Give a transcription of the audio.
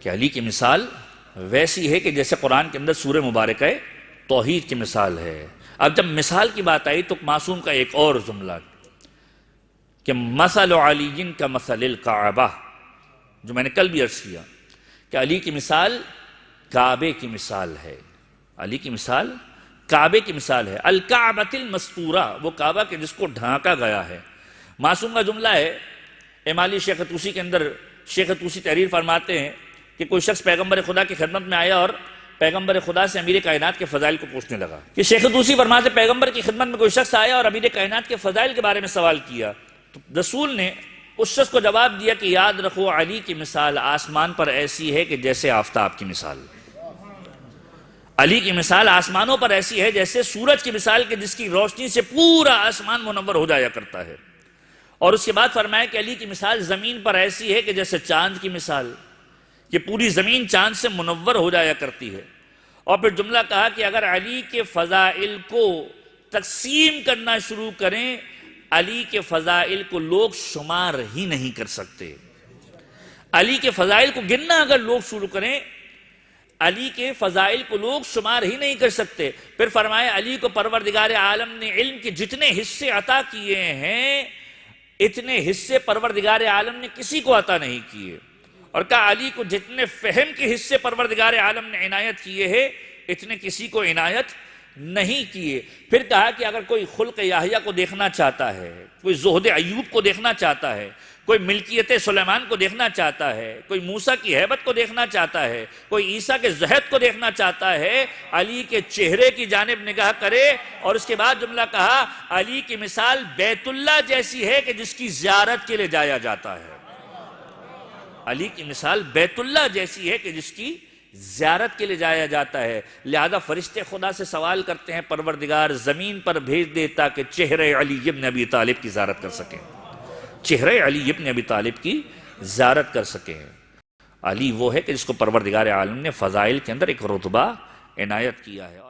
کہ علی کی مثال ویسی ہے کہ جیسے قرآن کے اندر سورہ مبارکہ توحید کی مثال ہے۔ اب جب مثال کی بات آئی تو معصوم کا ایک اور جملہ کہ مثل علی کا مثل الکعبہ، جو میں نے کل بھی عرض کیا کہ علی کی مثال کعبے کی مثال ہے۔ علی کی مثال کعبے کی مثال ہے، الکعبۃ المستورہ، وہ کعبہ کے جس کو ڈھانکا گیا ہے۔ معصوم کا جملہ ہے، امالی شیخ طوسی کے اندر شیخ طوسی تحریر فرماتے ہیں کہ کوئی شخص پیغمبر خدا کی خدمت میں آیا اور پیغمبر خدا سے امیر کائنات کے فضائل کو پوچھنے لگا کہ شیخ طوسی فرماتے پیغمبر کی خدمت میں کوئی شخص آیا اور امیر کائنات کے فضائل کے بارے میں سوال کیا، تو رسول نے اس شخص کو جواب دیا کہ یاد رکھو علی کی مثال آسمان پر ایسی ہے کہ جیسے آفتاب کی مثال۔ علی کی مثال آسمانوں پر ایسی ہے جیسے سورج کی مثال کہ جس کی روشنی سے پورا آسمان منور ہو جایا کرتا ہے۔ اور اس کے بعد فرمایا کہ علی کی مثال زمین پر ایسی ہے کہ جیسے چاند کی مثال، کہ پوری زمین چاند سے منور ہو جایا کرتی ہے۔ اور پھر جملہ کہا کہ اگر علی کے فضائل کو تقسیم کرنا شروع کریں، علی کے فضائل کو لوگ شمار ہی نہیں کر سکتے۔ علی کے فضائل کو گننا اگر لوگ شروع کریں، علی کے فضائل کو لوگ شمار ہی نہیں کر سکتے۔ پھر فرمایا علی کو پروردگار عالم نے علم کے جتنے حصے عطا کیے ہیں، اتنے حصے پروردگار عالم نے کسی کو عطا نہیں کیے۔ اور کہا علی کو جتنے فہم کے حصے پروردگار عالم نے عنایت کیے ہیں، اتنے کسی کو عنایت نہیں کیے۔ پھر کہا کہ اگر کوئی خلق یحییٰ کو دیکھنا چاہتا ہے، کوئی زہد ایوب کو دیکھنا چاہتا ہے، کوئی ملکیت سلیمان کو دیکھنا چاہتا ہے، کوئی موسیٰ کی ہیبت کو دیکھنا چاہتا ہے، کوئی عیسیٰ کے زہد کو دیکھنا چاہتا ہے، علی کے چہرے کی جانب نگاہ کرے۔ اور اس کے بعد جملہ کہا علی کی مثال بیت اللہ جیسی ہے کہ جس کی زیارت کے لیے جایا جاتا ہے۔ علی کی مثال بیت اللہ جیسی ہے کہ جس کی زیارت کے لیے جایا جاتا ہے۔ لہذا فرشتے خدا سے سوال کرتے ہیں پروردگار زمین پر بھیج دے تاکہ چہرے علی ابن ابی طالب کی زیارت کر سکیں، چہرے علی ابن ابی طالب کی زیارت کر سکیں۔ علی وہ ہے کہ جس کو پروردگار عالم نے فضائل کے اندر ایک رتبہ عنایت کیا ہے۔